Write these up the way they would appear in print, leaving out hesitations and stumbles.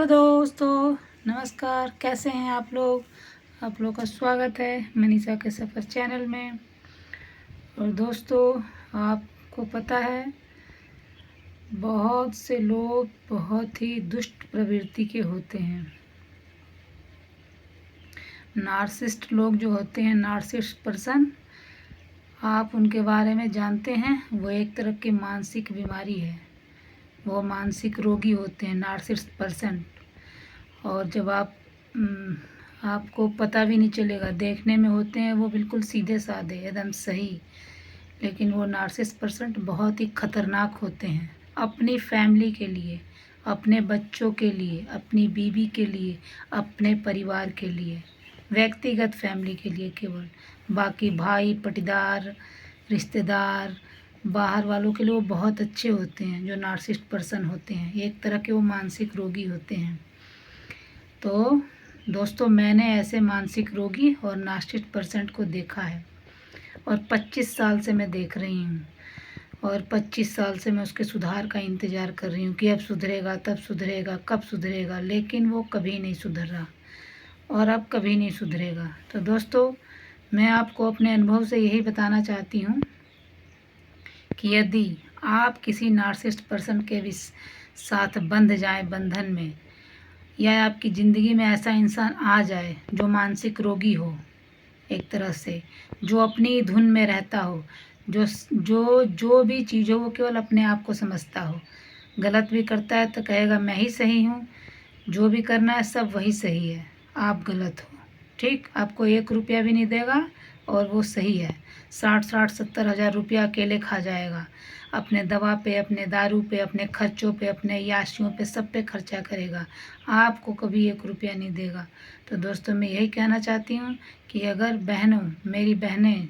Hello दोस्तों, नमस्कार। कैसे हैं आप लोग? आप लोग का स्वागत है मनीषा के सफ़र चैनल में। और दोस्तों, आपको पता है बहुत से लोग बहुत ही दुष्ट प्रवृत्ति के होते हैं। नार्सिसिस्ट लोग जो होते हैं, नार्सिसिस्ट पर्सन, आप उनके बारे में जानते हैं। वो एक तरह की मानसिक बीमारी है। वो मानसिक रोगी होते हैं, नार्सिसिस्ट पर्सन। और जब आपको पता भी नहीं चलेगा, देखने में होते हैं वो बिल्कुल सीधे साधे एकदम सही, लेकिन वो नार्सिसिस्ट पर्सन बहुत ही खतरनाक होते हैं। अपनी फैमिली के लिए, अपने बच्चों के लिए, अपनी बीवी के लिए, अपने परिवार के लिए, व्यक्तिगत फैमिली के लिए केवल, बाकी भाई पटीदार रिश्तेदार बाहर वालों के लिए वो बहुत अच्छे होते हैं। जो नार्सिसिस्ट पर्सन होते हैं एक तरह के वो मानसिक रोगी होते हैं। तो दोस्तों, मैंने ऐसे मानसिक रोगी और नार्सिसिस्ट पर्सन को देखा है और 25 साल से मैं देख रही हूँ। और 25 साल से मैं उसके सुधार का इंतज़ार कर रही हूँ कि अब सुधरेगा, तब सुधरेगा, कब सुधरेगा, लेकिन वो कभी नहीं सुधर रहा और अब कभी नहीं सुधरेगा। तो दोस्तों, मैं आपको अपने अनुभव से यही बताना चाहती हूँ कि यदि आप किसी नार्सिसिस्ट पर्सन के साथ बंध जाए बंधन में, या आपकी ज़िंदगी में ऐसा इंसान आ जाए जो मानसिक रोगी हो, एक तरह से जो अपनी धुन में रहता हो, जो भी चीज़ हो वो केवल अपने आप को समझता हो, गलत भी करता है तो कहेगा मैं ही सही हूँ, जो भी करना है सब वही सही है, आप गलत हो। ठीक, आपको 1 रुपया भी नहीं देगा और वो सही है। 60-60 70,000 रुपया अकेले खा जाएगा। अपने दवा पे, अपने दारू पे, अपने खर्चों पे, अपने याशियों पे, सब पे खर्चा करेगा। आपको कभी 1 रुपया नहीं देगा। तो दोस्तों, मैं यही कहना चाहती हूँ कि अगर बहनों, मेरी बहनें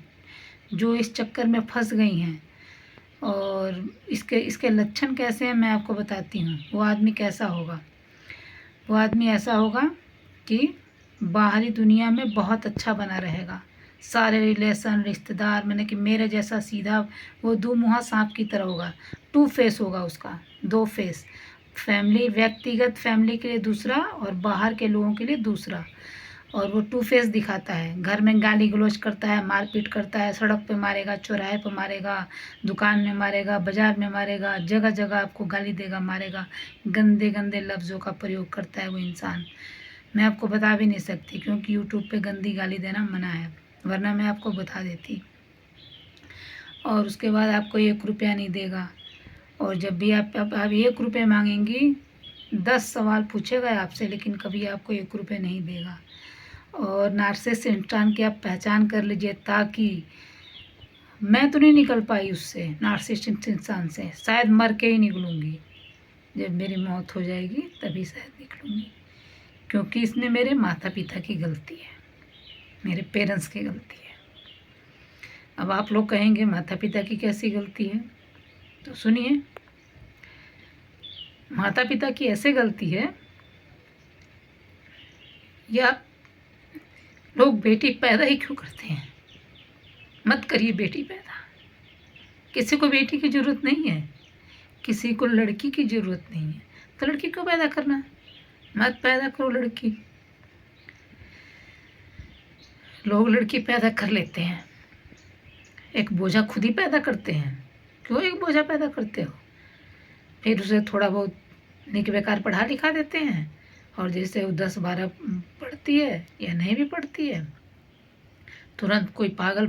जो इस चक्कर में फंस गई हैं, और इसके लक्षण कैसे हैं मैं आपको बताती हूँ। वो आदमी कैसा होगा? वो आदमी ऐसा होगा कि बाहरी दुनिया में बहुत अच्छा बना रहेगा, सारे रिलेशन रिश्तेदार, मैंने कि मेरे जैसा सीधा, वो दो मुँहा सांप की तरह होगा। 2 फेस होगा उसका, 2 फेस। फैमिली, व्यक्तिगत फैमिली के लिए दूसरा और बाहर के लोगों के लिए दूसरा। और वो 2 फेस दिखाता है। घर में गाली गलौज करता है, मारपीट करता है, सड़क पे मारेगा, चौराहे पे मारेगा, दुकान में मारेगा, बाज़ार में मारेगा, जगह जगह आपको गाली देगा, मारेगा। गंदे गंदे लफ्ज़ों का प्रयोग करता है वो इंसान। मैं आपको बता भी नहीं सकती क्योंकि यूट्यूब पे गंदी गाली देना मना है, वरना मैं आपको बता देती। और उसके बाद आपको 1 रुपया नहीं देगा। और जब भी आप 1 रुपये मांगेंगी, 10 सवाल पूछेगा आपसे, लेकिन कभी आपको 1 रुपये नहीं देगा। और नार्सिसिस्ट इंसान की आप पहचान कर लीजिए, ताकि मैं तो नहीं निकल पाई उससे, नार्सिसिस्ट इंसान से शायद मर के ही निकलूँगी। जब मेरी मौत हो जाएगी तभी शायद निकलूँगी, क्योंकि इसमें मेरे माता पिता की गलती है, मेरे पेरेंट्स की गलती है। अब आप लोग कहेंगे माता पिता की कैसी गलती है? तो सुनिए, माता पिता की ऐसे गलती है, या लोग बेटी पैदा ही क्यों करते हैं? मत करिए बेटी पैदा। किसी को बेटी की ज़रूरत नहीं है, किसी को लड़की की ज़रूरत नहीं है, तो लड़की क्यों पैदा करना? मत पैदा करो लड़की। लोग लड़की पैदा कर लेते हैं, एक बोझा खुद ही पैदा करते हैं। क्यों एक बोझा पैदा करते हो? फिर उसे थोड़ा बहुत निक बेकार पढ़ा लिखा देते हैं, और जैसे वो 10-12 पढ़ती है या नहीं भी पढ़ती है, तुरंत कोई पागल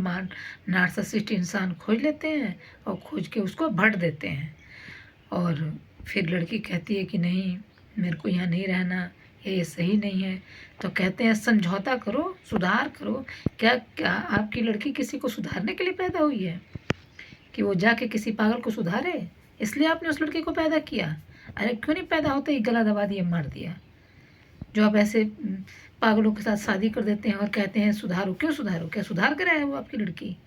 नार्सिसिस्ट इंसान खोज लेते हैं और खोज के उसको भर देते हैं। और फिर लड़की कहती है कि नहीं, मेरे को यहाँ नहीं रहना, ये सही नहीं है। तो कहते हैं समझौता करो, सुधार करो। क्या आपकी लड़की किसी को सुधारने के लिए पैदा हुई है कि वो जाके किसी पागल को सुधारे? इसलिए आपने उस लड़की को पैदा किया? अरे क्यों नहीं पैदा होते ही गला दबा दिया, मार दिया। जो आप ऐसे पागलों के साथ शादी कर देते हैं और कहते हैं सुधारो। क्यों सुधारो? क्या सुधार कर है वो आपकी लड़की?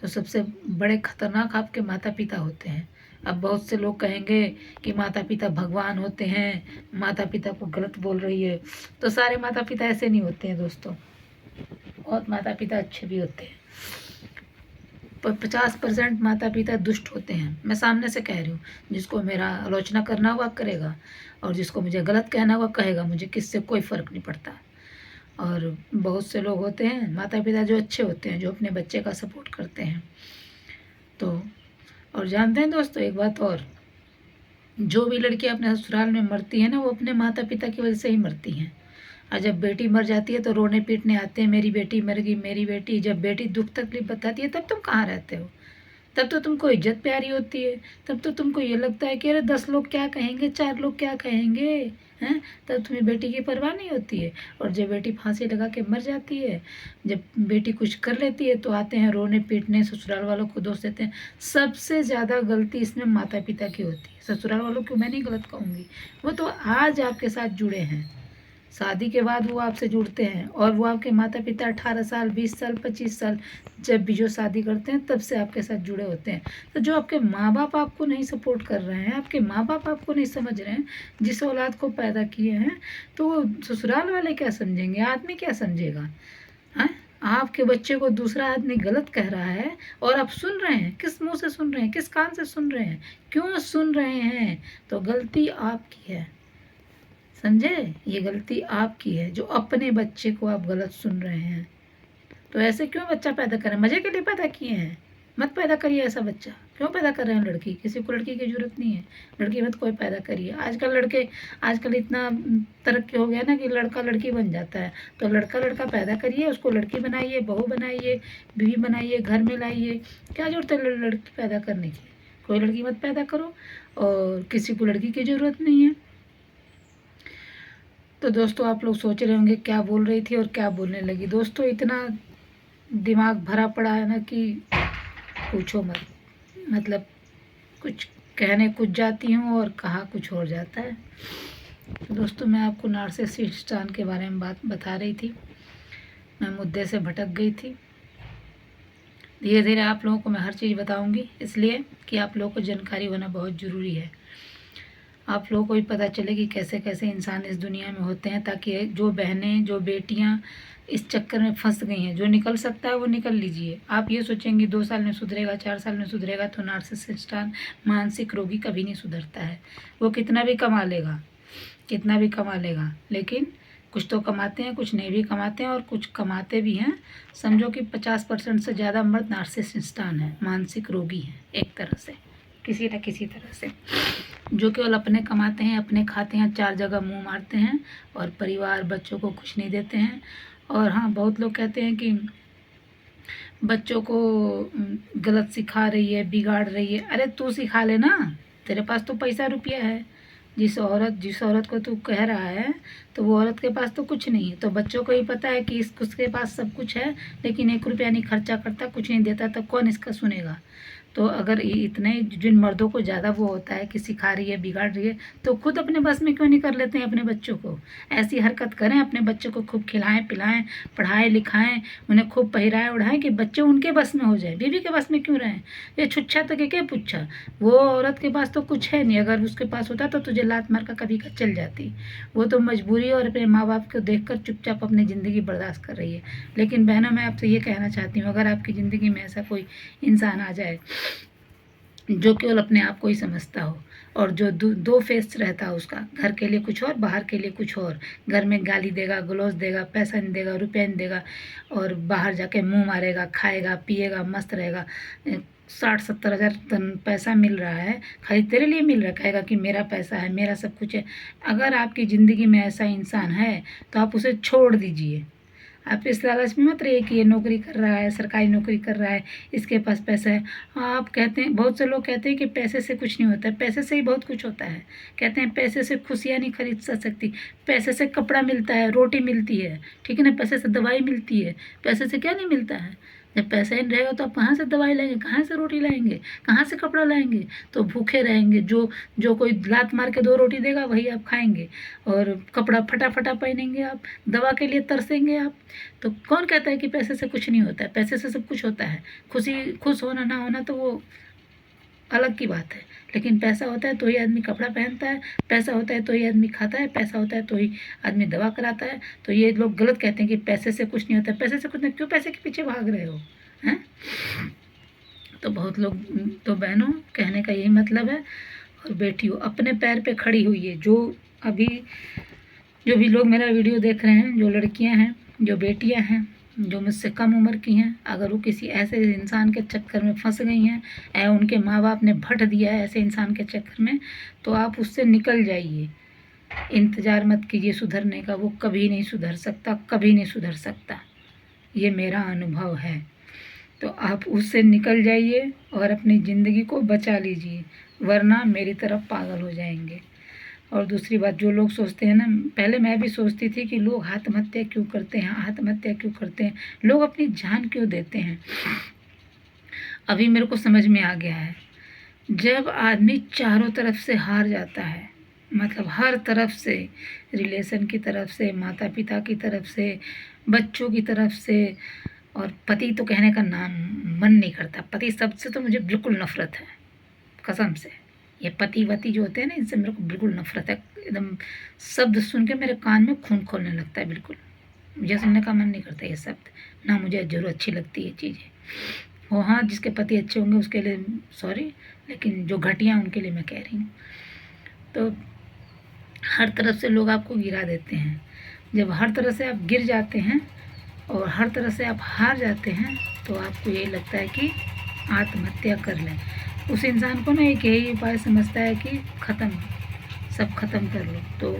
तो सबसे बड़े खतरनाक आपके माता पिता होते हैं। अब बहुत से लोग कहेंगे कि माता पिता भगवान होते हैं, माता पिता को गलत बोल रही है। तो सारे माता पिता ऐसे नहीं होते हैं दोस्तों, बहुत माता पिता अच्छे भी होते हैं। 50% माता पिता दुष्ट होते हैं। मैं सामने से कह रही हूँ, जिसको मेरा आलोचना करना होगा करेगा, और जिसको मुझे गलत कहना होगा कहेगा, मुझे किससे कोई फ़र्क नहीं पड़ता। और बहुत से लोग होते हैं माता पिता जो अच्छे होते हैं, जो अपने बच्चे का सपोर्ट करते हैं। तो और जानते हैं दोस्तों एक बात और, जो भी लड़कियां अपने ससुराल में मरती हैं ना, वो अपने माता पिता की वजह से ही मरती हैं। और जब बेटी मर जाती है तो रोने पीटने आते हैं, मेरी बेटी मर गई, मेरी बेटी। जब बेटी दुख तकलीफ बताती है तब तुम कहाँ रहते हो? तब तो तुमको इज्जत प्यारी होती है, तब तो तुमको ये लगता है कि अरे 10 लोग क्या कहेंगे, 4 लोग क्या कहेंगे, हैं? तब तुम्हें बेटी की परवाह नहीं होती है। और जब बेटी फांसी लगा के मर जाती है, जब बेटी कुछ कर लेती है तो आते हैं रोने पीटने, ससुराल वालों को दोष देते हैं। सबसे ज़्यादा गलती इसमें माता पिता की होती है। ससुराल वालों को मैं नहीं गलत कहूँगी, वो तो आज आपके साथ जुड़े हैं, शादी के बाद वो आपसे जुड़ते हैं, और वो आपके माता पिता 18 साल, 20 साल, 25 साल जब भी जो शादी करते हैं तब से आपके साथ जुड़े होते हैं। तो जो आपके माँ बाप आपको नहीं सपोर्ट कर रहे हैं, आपके माँ बाप आपको नहीं समझ रहे हैं, जिस औलाद को पैदा किए हैं, तो वो ससुराल वाले क्या समझेंगे, आदमी क्या समझेगा? हाँ, आपके बच्चे को दूसरा आदमी गलत कह रहा है और आप सुन रहे हैं। किस मुंह से सुन रहे हैं, किस कान से सुन रहे हैं, क्यों सुन रहे हैं? तो गलती आपकी है, समझे? ये गलती आपकी है जो अपने बच्चे को आप गलत सुन रहे हैं। तो ऐसे क्यों बच्चा पैदा करें? मज़े के लिए पैदा किए हैं, मत पैदा करिए ऐसा बच्चा। क्यों पैदा कर रहे हैं लड़की? किसी को लड़की की ज़रूरत नहीं है, लड़की मत कोई पैदा करिए। आजकल इतना तरक्की हो गया ना कि लड़का लड़की बन जाता है। तो लड़का लड़का पैदा करिए, उसको लड़की बनाइए, बहू बनाइए, बीवी बनाइए, घर में लाइए। क्या ज़रूरत है लड़की पैदा करने की? कोई लड़की मत पैदा करो, और किसी को लड़की की ज़रूरत नहीं है। तो दोस्तों आप लोग सोच रहे होंगे क्या बोल रही थी और क्या बोलने लगी। दोस्तों इतना दिमाग भरा पड़ा है ना कि पूछो मत। मतलब कुछ कहने कुछ जाती हूँ और कहा कुछ और जाता है। तो दोस्तों मैं आपको नार्सिसिस्टान के बारे में बात बता रही थी, मैं मुद्दे से भटक गई थी। धीरे धीरे आप लोगों को मैं हर चीज़ बताऊँगी, इसलिए कि आप लोगों को जानकारी होना बहुत ज़रूरी है। आप लोगों को भी पता चले कि कैसे कैसे इंसान इस दुनिया में होते हैं, ताकि जो बहनें, जो बेटियां इस चक्कर में फंस गई हैं, जो निकल सकता है वो निकल लीजिए। आप ये सोचेंगे 2 साल में सुधरेगा, 4 साल में सुधरेगा, तो नार्सिसिस्टान मानसिक रोगी कभी नहीं सुधरता है। वो कितना भी कमा लेगा, कितना भी कमा लेगा, लेकिन कुछ तो कमाते हैं, कुछ नहीं भी कमाते हैं, और कुछ कमाते भी हैं। समझो कि 50% से ज़्यादा मर्द नार्सिसिस्टान है, मानसिक रोगी हैं एक तरह से, किसी न किसी तरह से, जो केवल अपने कमाते हैं, अपने खाते हैं, 4 जगह मुंह मारते हैं, और परिवार बच्चों को कुछ नहीं देते हैं। और हाँ, बहुत लोग कहते हैं कि बच्चों को गलत सिखा रही है, बिगाड़ रही है। अरे तू सिखा ले ना, तेरे पास तो पैसा रुपया है। जिस औरत को तू कह रहा है, तो वो औरत के पास तो कुछ नहीं है। तो बच्चों को ही पता है कि उसके पास सब कुछ है, लेकिन 1 रुपया नहीं खर्चा करता, कुछ नहीं देता, तो कौन इसका सुनेगा? तो अगर इतने जिन मर्दों को ज़्यादा वो होता है कि सिखा रही है, बिगाड़ रही है, तो खुद अपने बस में क्यों नहीं कर लेते हैं अपने बच्चों को? ऐसी हरकत करें, अपने बच्चों को खूब खिलाएं पिलाएं, पढ़ाएं लिखाएं, उन्हें खूब पहिराएं ओढ़ाएं, कि बच्चे उनके बस में हो जाए। बीवी के बस में क्यों रहें? ये छुच्छा तक क्या पुच्छा, वो औरत के पास तो कुछ है नहीं। अगर उसके पास होता तो तुझे लात मार कर कभी का चल जाती। वो तो मजबूरी और अपने माँ बाप को देखकर चुपचाप अपनी ज़िंदगी बर्दाश्त कर रही है। लेकिन बहनों, मैं आपसे ये कहना चाहती हूँ, अगर आपकी ज़िंदगी में ऐसा कोई इंसान आ जाए जो केवल अपने आप को ही समझता हो, और जो दो फेस रहता है उसका, घर के लिए कुछ और, बाहर के लिए कुछ और, घर में गाली देगा, गलौज देगा, पैसा नहीं देगा, रुपया नहीं देगा, और बाहर जाके मुंह मारेगा, खाएगा पिएगा, मस्त रहेगा, 60-70 हज़ार पैसा मिल रहा है, खाली तेरे लिए मिल रहा है, कहेगा कि मेरा पैसा है, मेरा सब कुछ है। अगर आपकी ज़िंदगी में ऐसा इंसान है तो आप उसे छोड़ दीजिए। आप इस लालच में मत रहिए कि ये नौकरी कर रहा है, सरकारी नौकरी कर रहा है, इसके पास पैसा है। आप कहते हैं, बहुत से लोग कहते हैं कि पैसे से कुछ नहीं होता है। पैसे से ही बहुत कुछ होता है। कहते हैं पैसे से खुशियाँ नहीं खरीद सकती, पैसे से कपड़ा मिलता है, रोटी मिलती है, ठीक है ना, पैसे से दवाई मिलती है। पैसे से क्या नहीं मिलता है? जब पैसा ही नहीं रहेगा तो आप कहाँ से दवाई लाएंगे, कहाँ से रोटी लाएंगे, कहाँ से कपड़ा लाएंगे? तो भूखे रहेंगे। जो कोई लात मार के 2 रोटी देगा वही आप खाएंगे, और कपड़ा फटा पहनेंगे आप, दवा के लिए तरसेंगे आप। तो कौन कहता है कि पैसे से कुछ नहीं होता है? पैसे से सब कुछ होता है। खुश होना ना होना तो वो अलग की बात है, लेकिन पैसा होता है तो ही आदमी कपड़ा पहनता है, पैसा होता है तो ही आदमी खाता है, पैसा होता है तो ही आदमी दवा कराता है। तो ये लोग गलत कहते हैं कि पैसे से कुछ नहीं होता है। पैसे से कुछ नहीं, क्यों पैसे के पीछे भाग रहे हो हैं? तो बहुत लोग, तो बहनों कहने का यही मतलब है, और बेटियों अपने पैर पे खड़ी हुई है। जो भी लोग मेरा वीडियो देख रहे हैं, जो लड़कियां हैं, जो बेटियां हैं, जो मुझसे कम उम्र की हैं, अगर वो किसी ऐसे इंसान के चक्कर में फंस गई हैं या उनके माँ बाप ने भट दिया है ऐसे इंसान के चक्कर में, तो आप उससे निकल जाइए। इंतज़ार मत कीजिए सुधरने का, वो कभी नहीं सुधर सकता, कभी नहीं सुधर सकता, ये मेरा अनुभव है। तो आप उससे निकल जाइए और अपनी ज़िंदगी को बचा लीजिए, वरना मेरी तरफ पागल हो जाएंगे। और दूसरी बात, जो लोग सोचते हैं ना, पहले मैं भी सोचती थी कि लोग आत्महत्या क्यों करते हैं, आत्महत्या क्यों करते हैं, लोग अपनी जान क्यों देते हैं। अभी मेरे को समझ में आ गया है, जब आदमी चारों तरफ से हार जाता है, मतलब हर तरफ से, रिलेशन की तरफ से, माता पिता की तरफ से, बच्चों की तरफ से, और पति तो कहने का नाम मन नहीं करता, पति सबसे तो मुझे बिल्कुल नफ़रत है, कसम से। ये पति वति जो होते हैं ना, इनसे मेरे को बिल्कुल नफ़रत है, एकदम शब्द सुन के मेरे कान में खून खोलने लगता है, बिल्कुल मुझे सुनने का मन नहीं करता ये शब्द, ना मुझे जरूर अच्छी लगती ये चीज़ें। वो हाँ, जिसके पति अच्छे होंगे उसके लिए सॉरी, लेकिन जो घटिया उनके लिए मैं कह रही हूँ। तो हर तरफ से लोग आपको गिरा देते हैं। जब हर तरह से आप गिर जाते हैं और हर तरह से आप हार जाते हैं, तो आपको यही लगता है कि आत्महत्या कर लें। उस इंसान को ना एक यही उपाय समझता है कि सब ख़त्म कर लो। तो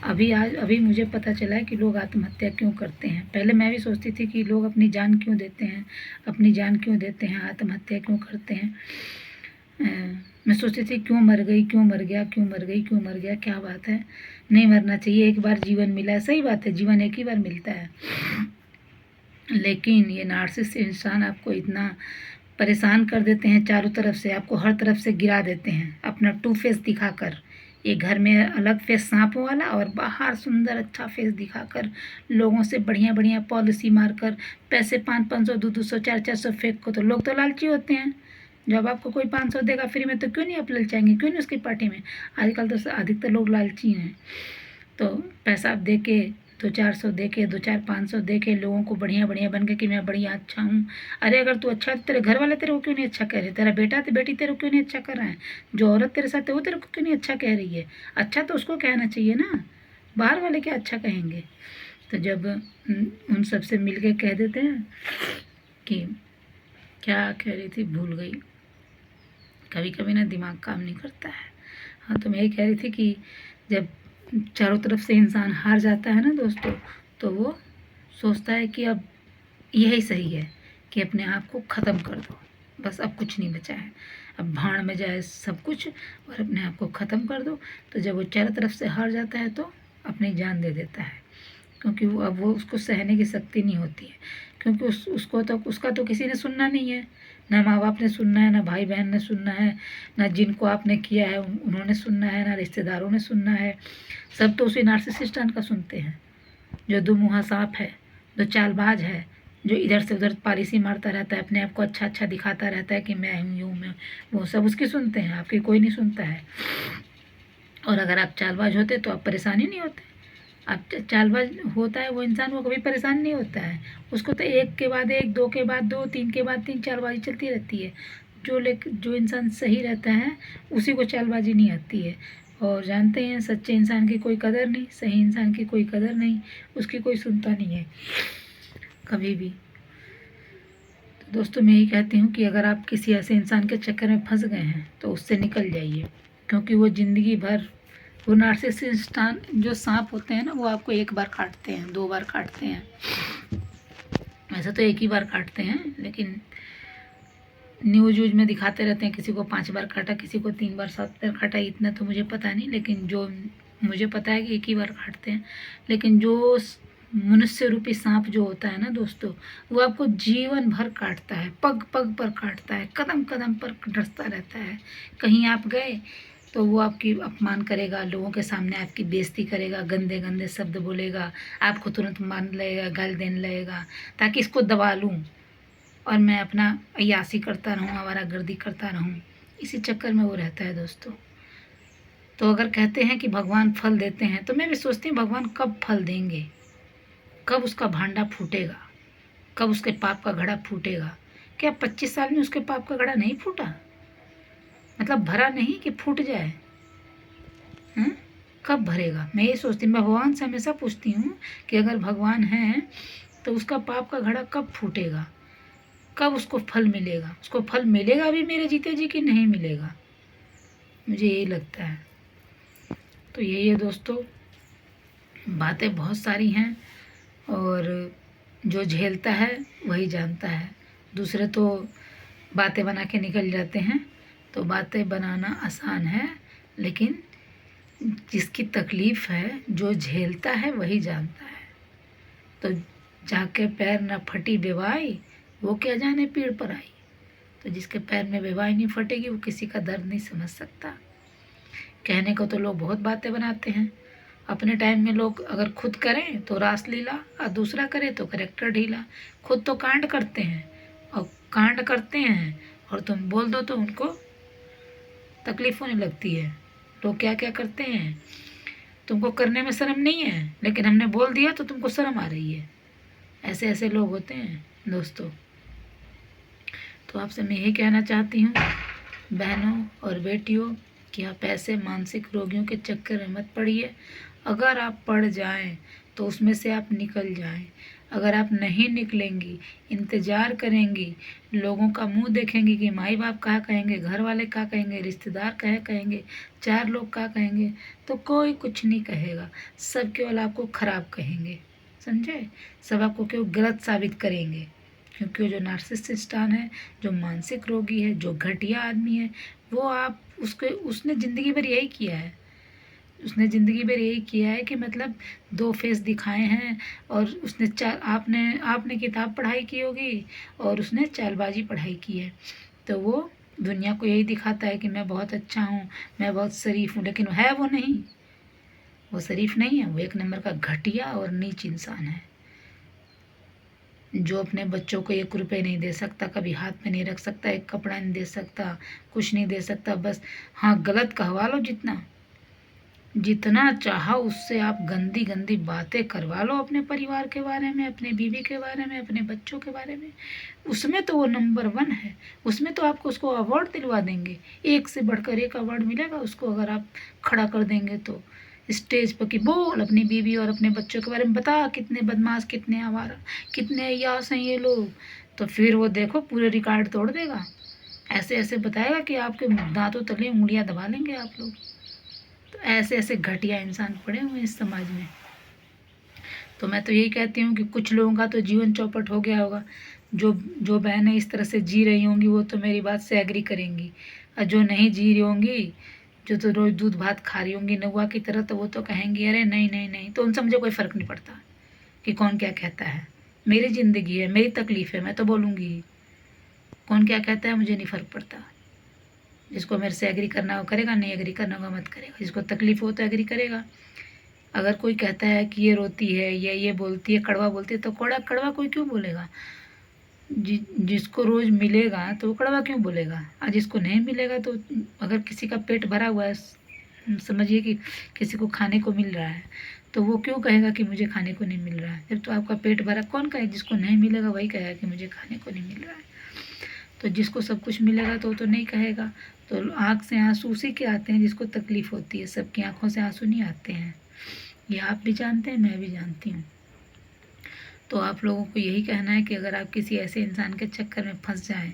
अभी मुझे पता चला है कि लोग आत्महत्या क्यों करते हैं। पहले मैं भी सोचती थी कि लोग अपनी जान क्यों देते हैं, आत्महत्या क्यों करते हैं। मैं सोचती थी क्यों मर गया, क्या बात है, नहीं मरना चाहिए, एक बार जीवन मिला है। सही बात है, जीवन एक ही बार मिलता है, लेकिन ये नार्सिसिस्ट इंसान आपको इतना परेशान कर देते हैं, चारों तरफ से आपको हर तरफ से गिरा देते हैं, अपना टू फेस दिखाकर। ये घर में अलग फेस सांपों वाला और बाहर सुंदर अच्छा फेस दिखाकर लोगों से बढ़िया बढ़िया पॉलिसी मारकर पैसे 500, 200, 400 फेंक को। तो लोग तो लालची होते हैं, जब आपको कोई 500 देगा फ्री में तो क्यों नहीं आप ललचाएंगे, क्यों नहीं उसकी पार्टी में। आजकल तो अधिकतर लोग लालची हैं, तो पैसा आप दे के 200-400 दे के 2-4-500 दे के लोगों को बढ़िया बढ़िया बन के कि मैं बढ़िया अच्छा हूँ। अरे अगर तू अच्छा है तो तेरे घर वाले तेरे को क्यों नहीं अच्छा कह रहे, तेरा बेटा तो बेटी तेरे को क्यों नहीं अच्छा कर रहा है, जो औरत तेरे साथ है वो तेरे को क्यों नहीं अच्छा कह रही है। अच्छा तो उसको कहना चाहिए ना, बाहर वाले क्या अच्छा कहेंगे। तो जब उन सबसे मिल के कह देते हैं कि क्या कह रही थी भूल गई, कभी कभी ना दिमाग काम नहीं करता है। हाँ, तो मैं यही कह रही थी कि जब चारों तरफ से इंसान हार जाता है ना दोस्तों, तो वो सोचता है कि अब यही सही है कि अपने आप को ख़त्म कर दो, बस अब कुछ नहीं बचा है, अब भाड़ में जाए सब कुछ और अपने आप को ख़त्म कर दो। तो जब वो चारों तरफ से हार जाता है तो अपनी जान दे देता है, क्योंकि वो उसको सहने की शक्ति नहीं होती है, क्योंकि उसका तो किसी ने सुनना नहीं है, ना माँ बाप ने सुनना है, ना भाई बहन ने सुनना है, ना जिनको आपने किया है उन्होंने सुनना है, ना रिश्तेदारों ने सुनना है। सब तो उसी नार्सिसिस्टन का सुनते हैं, जो दो मुँहा सांप है, जो चालबाज है, जो इधर से उधर पॉलिसी मारता रहता है, अपने आप को अच्छा अच्छा दिखाता रहता है कि मैं हूँ मैं, वो सब उसकी सुनते हैं, आपकी कोई नहीं सुनता है। और अगर आप चालबाज होते तो आप परेशानी नहीं होते। अब चालबाज होता है वो इंसान, वो कभी परेशान नहीं होता है, उसको तो एक के बाद एक, दो के बाद दो, तीन के बाद तीन चालबाजी चलती रहती है। जो इंसान सही रहता है उसी को चालबाजी नहीं आती है। और जानते हैं सच्चे इंसान की कोई कदर नहीं, सही इंसान की कोई कदर नहीं, उसकी कोई सुनता नहीं है कभी भी। तो दोस्तों मैं यही कहती हूँ कि अगर आप किसी ऐसे इंसान के चक्कर में फंस गए हैं तो उससे निकल जाइए, क्योंकि वो ज़िंदगी भर, वो नार्सिसिस्ट जो सांप होते हैं ना, वो आपको एक बार काटते हैं, 2 बार काटते हैं, वैसे तो एक ही बार काटते हैं, लेकिन न्यूज़ में दिखाते रहते हैं किसी को 5 बार काटा, किसी को 3 बार 7 बार काटा, इतना तो मुझे पता नहीं, लेकिन जो मुझे पता है कि एक ही बार काटते हैं। लेकिन जो मनुष्य रूपी सांप जो होता है ना दोस्तों, वो आपको जीवन भर काटता है, पग पग पर काटता है, कदम कदम पर डसता रहता है। कहीं आप गए तो वो आपकी अपमान करेगा, लोगों के सामने आपकी बेइज्जती करेगा, गंदे गंदे शब्द बोलेगा, आपको तुरंत मान लगेगा, गाल देने लगेगा, ताकि इसको दबा लूँ और मैं अपना अय्यासी करता रहूँ, आवारागर्दी करता रहूँ। इसी चक्कर में वो रहता है दोस्तों। तो अगर कहते हैं कि भगवान फल देते हैं, तो मैं भी सोचती हूँ भगवान कब फल देंगे, कब उसका भांडा फूटेगा, कब उसके पाप का घड़ा फूटेगा। क्या 25 साल में उसके पाप का घड़ा नहीं फूटा? मतलब भरा नहीं कि फूट जाए। हैं? कब भरेगा? मैं ये सोचती हूँ, मैं भगवान से हमेशा पूछती हूँ कि अगर भगवान है तो उसका पाप का घड़ा कब फूटेगा, कब उसको फल मिलेगा? उसको फल मिलेगा भी मेरे जीते जी कि नहीं मिलेगा? मुझे यही लगता है। तो यही है दोस्तों, बातें बहुत सारी हैं और जो झेलता है वही जानता है। दूसरे तो बातें बना के निकल जाते हैं। तो बातें बनाना आसान है, लेकिन जिसकी तकलीफ़ है, जो झेलता है वही जानता है। तो जाके पैर न फटी बेवाई, वो क्या जाने पीड़ पर आई। तो जिसके पैर में बेवाई नहीं फटेगी वो किसी का दर्द नहीं समझ सकता। कहने को तो लोग बहुत बातें बनाते हैं। अपने टाइम में लोग अगर खुद करें तो रासलीला और दूसरा करे तो करेक्टर ढीला। खुद तो कांड करते हैं और कांड करते हैं और तुम बोल दो तो उनको तकलीफ होने लगती है। लोग क्या क्या करते हैं, तुमको करने में शर्म नहीं है लेकिन हमने बोल दिया तो तुमको शर्म आ रही है। ऐसे ऐसे लोग होते हैं दोस्तों। तो आपसे मैं यही कहना चाहती हूँ बहनों और बेटियों कि आप ऐसे मानसिक रोगियों के चक्कर में मत पड़िए। अगर आप पड़ जाएं तो उसमें से आप निकल जाएं। अगर आप नहीं निकलेंगी, इंतज़ार करेंगी, लोगों का मुंह देखेंगी कि माई बाप क्या कहेंगे, घर वाले क्या कहेंगे, रिश्तेदार कहेंगे, चार लोग क्या कहेंगे, तो कोई कुछ नहीं कहेगा। सब केवल आपको ख़राब कहेंगे, समझे? सब आपको केवल गलत साबित करेंगे। क्योंकि वो जो नार्सिसिस्टान है, जो मानसिक रोगी है, जो घटिया आदमी है, वो आप उसने ज़िंदगी भर यही किया है। उसने ज़िंदगी भर यही किया है कि मतलब दो फेस दिखाए हैं। और उसने आपने किताब पढ़ाई की होगी और उसने चालबाजी पढ़ाई की है। तो वो दुनिया को यही दिखाता है कि मैं बहुत अच्छा हूँ, मैं बहुत शरीफ हूँ, लेकिन है वो नहीं। वो शरीफ नहीं है, वो एक नंबर का घटिया और नीच इंसान है, जो अपने बच्चों को 1 रुपये नहीं दे सकता, कभी हाथ में नहीं रख सकता, एक कपड़ा नहीं दे सकता, कुछ नहीं दे सकता। बस हाँ, गलत कहवा लो जितना चाहा उससे आप गंदी गंदी बातें करवा लो अपने परिवार के बारे में, अपने बीवी के बारे में, अपने बच्चों के बारे में। उसमें तो वो नंबर 1 है। उसमें तो आपको उसको अवार्ड दिलवा देंगे, एक से बढ़कर एक अवार्ड मिलेगा उसको अगर आप खड़ा कर देंगे तो स्टेज पर कि बोल अपनी बीवी और अपने बच्चों के बारे में, बता कितने बदमाश, कितने आवारा, कितने अय्यास हैं ये लोग। तो फिर वो देखो पूरे रिकॉर्ड तोड़ देगा। ऐसे ऐसे बताएगा कि आपके दांतों तले उंगलियां दबा लेंगे आप लोग। तो ऐसे ऐसे घटिया इंसान पड़े हुए हैं इस समाज में। तो मैं तो यही कहती हूँ कि कुछ लोगों का तो जीवन चौपट हो गया होगा। जो जो बहनें इस तरह से जी रही होंगी वो तो मेरी बात से एग्री करेंगी, और जो नहीं जी रही होंगी, जो तो रोज़ दूध भात खा रही होंगी नौआ की तरह, तो वो तो कहेंगी अरे नहीं नहीं नहीं। तो उनसे मुझे कोई फ़र्क नहीं पड़ता कि कौन क्या कहता है। मेरी ज़िंदगी है, मेरी तकलीफ़ है, मैं तो बोलूँगी। कौन क्या कहता है मुझे नहीं फ़र्क पड़ता। जिसको मेरे से एग्री करना हो करेगा, नहीं एग्री करना होगा मत करेगा। जिसको तकलीफ़ हो तो एग्री करेगा। अगर कोई कहता है कि ये रोती है, ये बोलती है, कड़वा बोलती है, तो कड़वा कोई क्यों बोलेगा? जिसको रोज़ मिलेगा तो वो कड़वा क्यों बोलेगा? और जिसको नहीं मिलेगा तो अगर किसी का पेट भरा हुआ है, समझिए कि किसी को खाने को मिल रहा है, तो वो क्यों कहेगा कि मुझे खाने को नहीं मिल रहा है? जब तो आपका पेट भरा, कौन कहे? जिसको नहीं मिलेगा वही कहेगा कि मुझे खाने को नहीं मिल रहा है। तो जिसको सब कुछ मिलेगा तो वो तो नहीं कहेगा। तो आँख से आंसू उसी के आते हैं जिसको तकलीफ़ होती है। सबकी आँखों से आंसू नहीं आते हैं, ये आप भी जानते हैं, मैं भी जानती हूँ। तो आप लोगों को यही कहना है कि अगर आप किसी ऐसे इंसान के चक्कर में फंस जाएं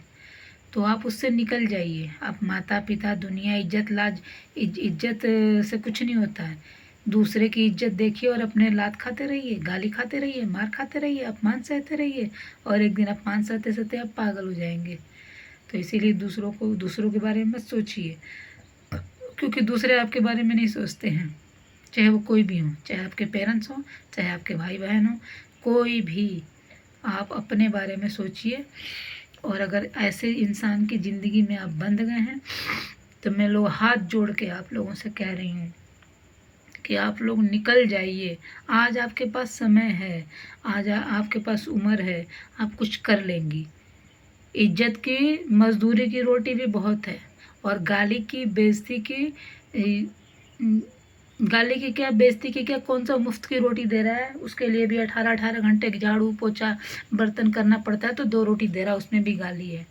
तो आप उससे निकल जाइए। आप माता पिता, दुनिया, इज्जत, लाज, इज्जत से कुछ नहीं होता है। दूसरे की इज्जत देखिए और अपने लात खाते रहिए, गाली खाते रहिए, मार खाते रहिए, अपमान सहते रहिए, और एक दिन अपमान सहते सहते आप पागल हो जाएंगे। तो इसीलिए दूसरों के बारे में मत सोचिए, क्योंकि दूसरे आपके बारे में नहीं सोचते हैं। चाहे वो कोई भी हो, चाहे आपके पेरेंट्स हों, चाहे आपके भाई बहन हों, कोई भी, आप अपने बारे में सोचिए। और अगर ऐसे इंसान की ज़िंदगी में आप बंध गए हैं तो मैं हाथ जोड़ के आप लोगों से कह रही हूँ कि आप लोग निकल जाइए। आज आपके पास समय है, आज आपके पास उम्र है, आप कुछ कर लेंगी। इज्जत की, मजदूरी की रोटी भी बहुत है, और गाली की, बेइज्जती की गाली की क्या, बेइज्जती की क्या, कौन सा मुफ्त की रोटी दे रहा है, उसके लिए भी 18-18 घंटे झाड़ू पोछा बर्तन करना पड़ता है, तो 2 रोटी दे रहा है, उसमें भी गाली है।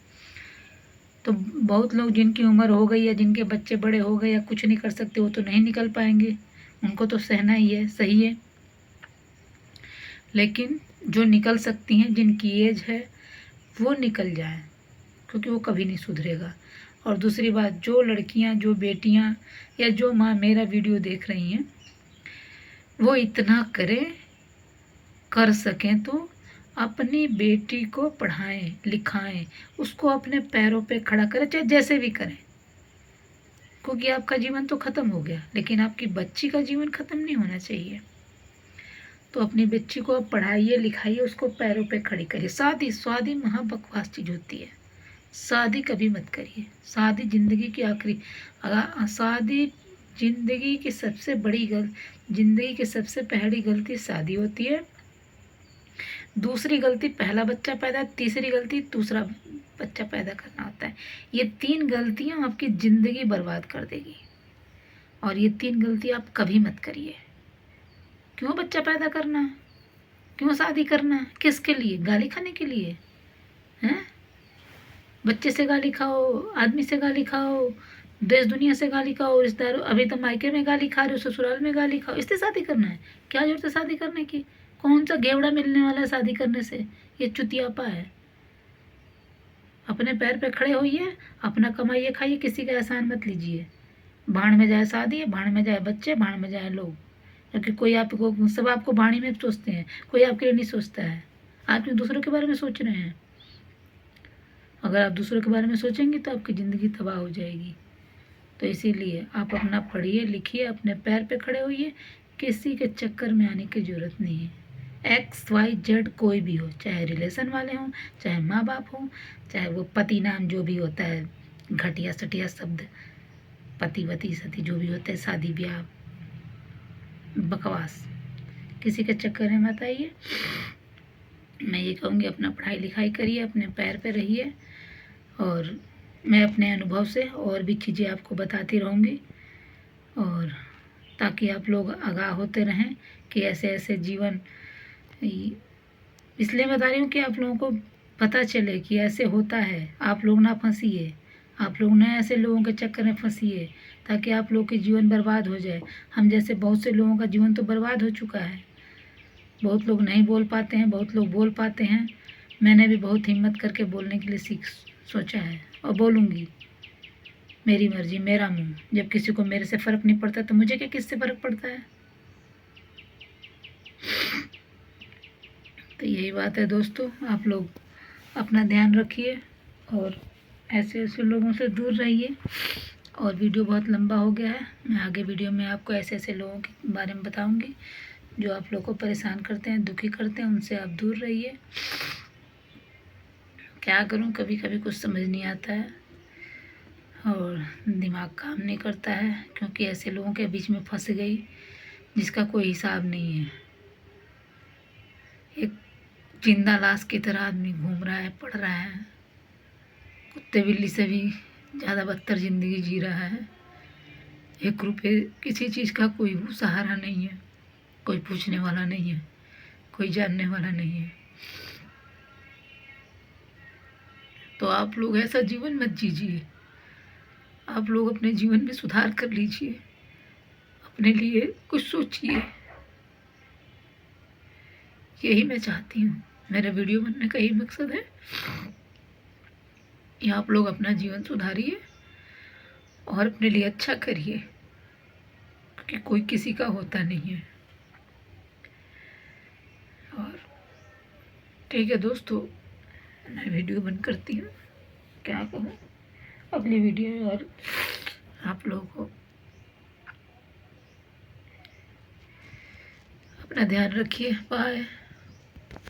तो बहुत लोग जिनकी उम्र हो गई या जिनके बच्चे बड़े हो गए या कुछ नहीं कर सकते, वो तो नहीं निकल पाएंगे, उनको तो सहना ही है, सही है। लेकिन जो निकल सकती हैं, जिनकी एज है, वो निकल जाए, क्योंकि वो कभी नहीं सुधरेगा। और दूसरी बात, जो लड़कियां, जो बेटियां या जो माँ मेरा वीडियो देख रही हैं, वो इतना करें, कर सकें तो अपनी बेटी को पढ़ाएं लिखाएं, उसको अपने पैरों पे खड़ा करें, चाहे जैसे भी करें, क्योंकि आपका जीवन तो ख़त्म हो गया, लेकिन आपकी बच्ची का जीवन ख़त्म नहीं होना चाहिए। तो अपनी बच्ची को आप पढ़ाइए लिखाइए, उसको पैरों पे खड़ी करिए। शादी महा बकवास चीज़ होती है, शादी कभी मत करिए। शादी ज़िंदगी की आखिरी, शादी ज़िंदगी की सबसे बड़ी ज़िंदगी की सबसे पहली गलती शादी होती है। दूसरी गलती पहला बच्चा पैदा, तीसरी गलती दूसरा बच्चा पैदा करना होता है। ये 3 गलतियां आपकी ज़िंदगी बर्बाद कर देगी, और ये 3 गलती आप कभी मत करिए। क्यों बच्चा पैदा करना, क्यों शादी करना, किसके लिए, गाली खाने के लिए हैं? बच्चे से गाली खाओ, आदमी से गाली खाओ, देश दुनिया से गाली खाओ, रिश्तेदारों, अभी तो मायके में गाली खा रहे हो, ससुराल में गाली खाओ, इससे शादी करना है? क्या जरूरत है शादी करने की? कौन सा घेवड़ा मिलने वाला है शादी करने से? ये चुतियापा है। अपने पैर पे खड़े होइए, अपना कमाइए खाइए, किसी का एहसान मत लीजिए। भाड़ में जाए शादी, भाड़ में जाए बच्चे, भाड़ में जाए लोग, क्योंकि कोई आपको, सब आपको भाड़ी में सोचते हैं, कोई आपके लिए नहीं सोचता है। आप क्यों दूसरों के बारे में सोच रहे हैं? अगर आप दूसरों के बारे में सोचेंगे तो आपकी ज़िंदगी तबाह हो जाएगी। तो इसीलिए आप अपना पढ़िए लिखिए, अपने पैर पे खड़े होइए, किसी के चक्कर में आने की ज़रूरत नहीं है। XYZ कोई भी हो, चाहे रिलेशन वाले हों, चाहे माँ बाप हों, चाहे वो पति नाम जो भी होता है, घटिया सटिया शब्द, पति वती सती जो भी होता है, शादी ब्याह बकवास, किसी के चक्कर में मत आइए। मैं ये कहूँगी, अपना पढ़ाई लिखाई करिए, अपने पैर पे रहिए, और मैं अपने अनुभव से और भी चीज़ें आपको बताती रहूँगी, और ताकि आप लोग आगाह होते रहें कि ऐसे ऐसे जीवन, इसलिए बता रही हूँ कि आप लोगों को पता चले कि ऐसे होता है। आप लोग ना फंसिए, आप लोग ना ऐसे लोगों के चक्कर में फंसिए, ताकि आप लोग के जीवन बर्बाद हो जाए। हम जैसे बहुत से लोगों का जीवन तो बर्बाद हो चुका है। बहुत लोग नहीं बोल पाते हैं, बहुत लोग बोल पाते हैं। मैंने भी बहुत हिम्मत करके बोलने के लिए सोचा है, और बोलूँगी। मेरी मर्जी, मेरा मुंह। जब किसी को मेरे से फ़र्क नहीं पड़ता तो मुझे क्या किससे फ़र्क पड़ता है? तो यही बात है दोस्तों, आप लोग अपना ध्यान रखिए और ऐसे ऐसे लोगों से दूर रहिए। और वीडियो बहुत लंबा हो गया है, मैं आगे वीडियो में आपको ऐसे ऐसे लोगों के बारे में बताऊंगी जो आप लोग को परेशान करते हैं, दुखी करते हैं, उनसे आप दूर रहिए। क्या करूं, कभी कभी कुछ समझ नहीं आता है और दिमाग काम नहीं करता है, क्योंकि ऐसे लोगों के बीच में फंस गई जिसका कोई हिसाब नहीं है। एक जिंदा लाश की तरह आदमी घूम रहा है, पड़ रहा है, कुत्ते बिल्ली से भी ज़्यादा बदतर ज़िंदगी जी रहा है। 1 रुपये किसी चीज़ का कोई सहारा नहीं है, कोई पूछने वाला नहीं है, कोई जानने वाला नहीं है। तो आप लोग ऐसा जीवन मत जीजिए, आप लोग अपने जीवन में सुधार कर लीजिए, अपने लिए कुछ सोचिए। यही मैं चाहती हूँ, मेरा वीडियो बनने का यही मकसद है कि आप लोग अपना जीवन सुधारिए और अपने लिए अच्छा करिए, क्योंकि कोई किसी का होता नहीं है। और ठीक है दोस्तों, मैं वीडियो बंद करती हूँ, क्या कहूँ, अगली वीडियो में और आप लोगों को अपना ध्यान रखिए। बाय।